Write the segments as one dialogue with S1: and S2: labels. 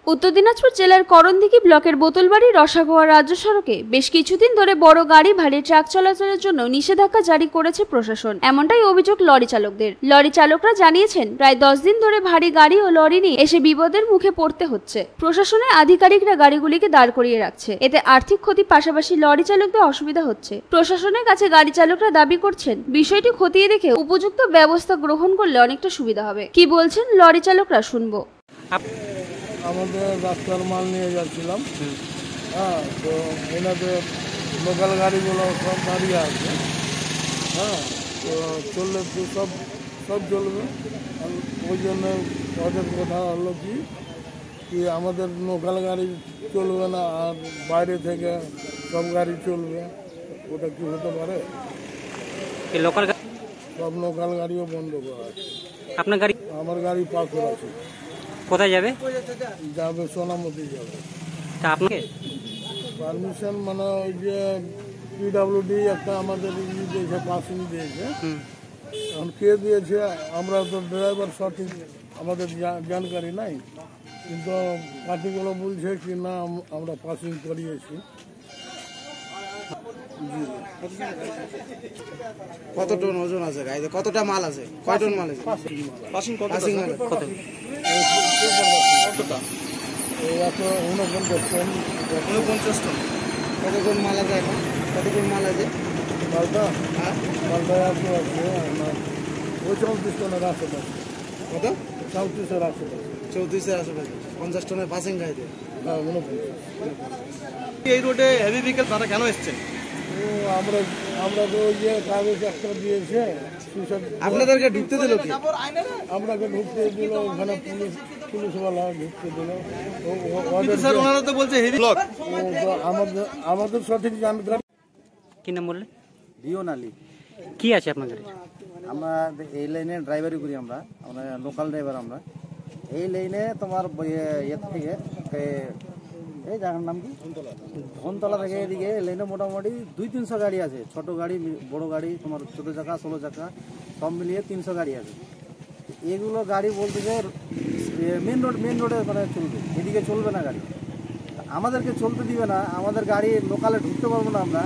S1: উত্তর দিনাজপুর জেলার করণদিঘি ব্লকের বোতলবাড়ি রসাগোয়া রাজ্য সড়কে বেশ কিছুদিন ধরে বড় গাড়ি ভারী ট্রাক চলাচলের জন্য নিষেধাজ্ঞা জারি করেছে প্রশাসন। এমনটাই অভিযোগ লরি চালকদের। লরি চালকরা জানিয়েছেন, প্রায় 10 দিন ধরে ভারী গাড়ি ও লরি নিয়ে এসে বিপদের মুখে পড়তে হচ্ছে। প্রশাসনের আধিকারিকরা গাড়িগুলিকে দাঁড় করিয়ে রাখছে। এতে আর্থিক ক্ষতির পাশাপাশি লরি চালকদের অসুবিধা হচ্ছে। প্রশাসনের কাছে গাড়ি চালকরা দাবি করছেন, বিষয়টি খতিয়ে দেখে উপযুক্ত ব্যবস্থা গ্রহণ করলে অনেকটা সুবিধা হবে। কি বলছেন লরি চালকরা শুনবো।
S2: আমাদের রাস্তার মাল নিয়ে যাচ্ছিলাম, হ্যাঁ, তো এনাদের লোকাল গাড়িগুলো সব দাঁড়িয়ে আছে, হ্যাঁ, তো চললে তো সব চলবে। ওই জন্য ওদের কথা হলো কি আমাদের লোকাল গাড়ি চলবে না আর বাইরে থেকে সব গাড়ি চলবে। ওটা কি হতে পারে?
S3: লোকাল
S2: সব লোকাল গাড়িও বন্ধ করা আছে।
S3: আপনার গাড়ি?
S2: আমার গাড়ি পাথর আছে।
S3: কোথায় যাবে?
S2: যাবে সোনামতি যাবে।
S3: তা আপনাকে
S2: পারমিশন মানে ওই যে পিডাব্লিউডি একটা আমাদের দিয়েছে, পাসিং দিয়েছে। এখন কে দিয়েছে আমরা তো ড্রাইভার সঠিক আমাদের জানকারি নাই, কিন্তু পার্টিগুলো বলছে কি না আমরা পাসিং করিয়েছি।
S4: কত টন ওজন আছে গাড়িতে? কতটা মাল আছে? কয় টন মাল আছে? পাসিং কত?
S2: 49 টন।
S4: 49 টন। কত টন মাল আছে এখন? কত টন মাল আছে
S2: মালটা?
S4: হ্যাঁ,
S2: মালটা এত আছে ওই 34 টনের আশেপাশে।
S4: কত?
S2: 34-এর আশেপাশে।
S4: 34-এর আশেপাশে। 50 টনের পাসিং গাড়িতে।
S2: হ্যাঁ, 49।
S4: এই রোডে হেভি ভেহিকেল তারা কেন এসছেন?
S2: আমরা তো ওই যে কাগজ একটা দিয়েছে,
S4: আপনাদেরকে ঢুকতে দিল কি?
S2: আপনাকে ঢুকতে দিল, ওখানে পুলিশওয়ালা ঢুকতে দিল।
S4: ওনারা তো বলছে হেভি ব্লক।
S2: আমাদের সঠিক জানকারি।
S3: কি নাম বললেন?
S5: রিয়ন আলী।
S3: কি আছে আপনার গাড়ি?
S5: আমরা এই লাইনে ড্রাইভারি করি, আমরা লোকাল ড্রাইভার। আমরা এই লাইনে তোমার থেকে এই জায়গার নাম কি, ধনতলা থেকে এদিকে লাইনে মোটামুটি 200-300 গাড়ি আছে। ছোট গাড়ি, বড় গাড়ি, তোমার 14 চাকা 16 চাকা সব মিলিয়ে 300 গাড়ি আছে। এগুলো গাড়ি বলতে যে মেন রোডে মানে চলবে, এদিকে চলবে না গাড়ি। আমাদেরকে চলতে দিবে না, আমাদের গাড়ি লোকালে ঢুকতে পারবো না আমরা।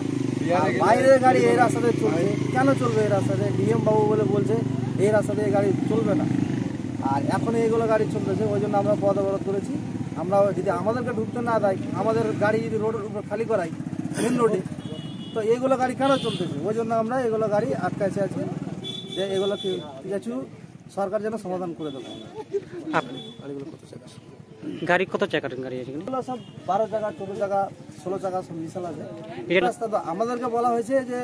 S5: বাইরের গাড়ি এই রাস্তাতে চলছে। কেন চলবে এই রাস্তাতে? ডিএম বাবু বলে বলছে এই রাস্তাতে গাড়ি চলবে না। আর এখন এইগুলো গাড়ি চলতেছে, ওই জন্য আমরা পথ অবরোধ করেছি। আমরা যদি আমাদেরকে ঢুকতে না দেয়, আমাদের গাড়ি যদি রোডের উপর খালি করাই মেন রোডে, তো এইগুলো গাড়ি কেন চলতেছে? ওই জন্য আমরা এগুলো গাড়ি আটকাছে আছি যে এগুলো কিছু সরকার যেন সমাধান করে দেবো। গাড়িগুলো কত চাকা?
S3: গাড়ি কত চাকার গাড়ি আছে?
S5: এগুলো সব 12 চাকা 14 চাকা 16 চাকা সব মিশাল আছে। রাস্তা তো আমাদেরকে বলা হয়েছে যে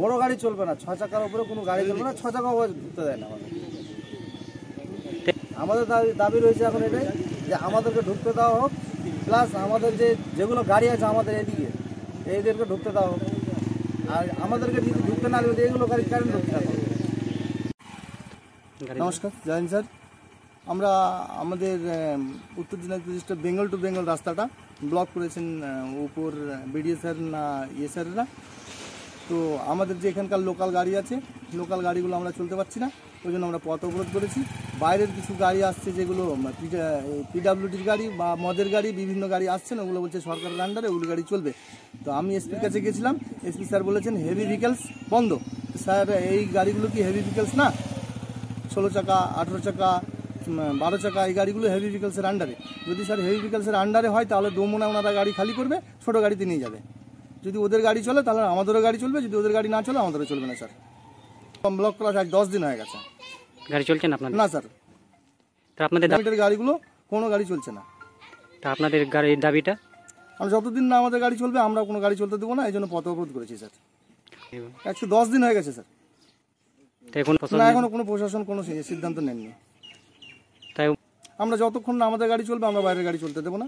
S5: বড় গাড়ি চলবে না, 6 চাকার উপরে কোনো গাড়ি চলবে না, 6 চাকা ঢুকতে দেয় না আমাদের দাবি রয়েছে এখন এটাই যে আমাদেরকে ঢুকতে দেওয়া হোক, প্লাস আমাদের যেগুলো গাড়ি আছে আমাদের এদিকে এইদেরকে ঢুকতে দেওয়া হোক। আর আমাদেরকে যদি ঢুকতে না দেবে এগুলো গাড়ি কারেন্ট ঢুকতে হবে।
S4: নমস্কার, জয়েন স্যার। আমরা আমাদের উত্তর দিনাজপুর ডিস্ট্রিক্ট বেঙ্গল টু বেঙ্গল রাস্তাটা ব্লক করেছেন উপর বিডিও স্যার না স্যাররা। তো আমাদের যে এখানকার লোকাল গাড়ি আছে, লোকাল গাড়িগুলো আমরা চলতে পারছি না, ওই জন্য আমরা পথ অবরোধ করেছি। বাইরের কিছু গাড়ি আসছে যেগুলো পিডাব্লিউডির গাড়ি বা মদের গাড়ি, বিভিন্ন গাড়ি আসছে না, ওগুলো বলছে সরকারের আন্ডারে ওগুলো গাড়ি চলবে। তো আমি এসপির কাছে গেছিলাম, এসপি স্যার বলেছেন হেভি ভেহিকেলস বন্ধ। স্যার এই গাড়িগুলো কি হেভি ভেহিকেলস না? 16 চাকা 18 চাকা 12 চাকা এই গাড়িগুলো হেভি ভেহিকেলসের আন্ডারে। যদি স্যার হেভি ভেহিকেলসের আন্ডারে হয় তাহলে দমনা ওনারা গাড়ি খালি করবে, ছোটো গাড়িতে নিয়ে যাবে। যদি ওদের গাড়ি চলে তাহলে আমাদেরও গাড়ি চলবে, যদি ওদের গাড়ি না চলে আমাদেরও চলবে না স্যার। ব্লক করা 10 দিন হয়ে গেছে।
S3: গাড়ি চলছে না আপনাদের?
S4: না স্যার,
S3: তা আপনাদের
S4: গাড়িগুলো কোনো গাড়ি চলছে না।
S3: তা আপনাদের গাড়ির দাবিটা?
S4: আমরা যতদিন না আমাদের গাড়ি চলবে আমরা কোনো গাড়ি চলতে দেবো না, এই জন্য পথ অবরোধ করেছি স্যার। আজকে 10 দিন হয়ে গেছে স্যার। না, এখনো কোনো প্রশাসন কোনো সিদ্ধান্ত নেননি।
S3: তাই
S4: আমরা যতক্ষণ না আমাদের গাড়ি চলবে আমরা বাইরের গাড়ি চলতে দেবো না।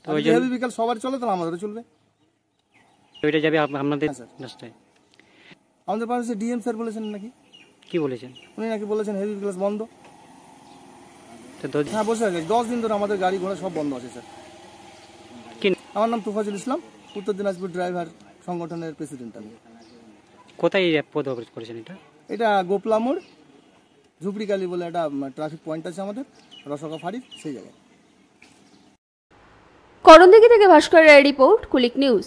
S4: হেভি ভেহিকেল সবার চলে তাহলে আমাদেরও চলবে।
S3: ওইটা যাবে আপনাদের রাস্তায়?
S4: আমাদের পাশে ডিএম স্যার বলেছেন নাকি?
S3: কি বলেছেন?
S4: উনি নাকি বলেছেন হেভি ভেহিকেলস বন্ধ। হ্যাঁ, বসে আছে 10 দিন ধরে আমাদের গাড়ি ঘোড়া সব বন্ধ আছে স্যার। আমার নাম তোফাজুল ইসলাম, উত্তর দিনাজপুর ড্রাইভার সংগঠনের প্রেসিডেন্ট আমি।
S3: কোথায় পথ অবরোধ করেছেন এটা?
S4: এটা গোপলা মোড় ঝুপড়িকালি বলে একটা ট্রাফিক পয়েন্ট আছে আমাদের রসগা ফাঁড়ির, সেই জায়গায়।
S1: করণদিঘি থেকে ভাস্কর রায়ের রিপোর্ট, কুলিক নিউজ।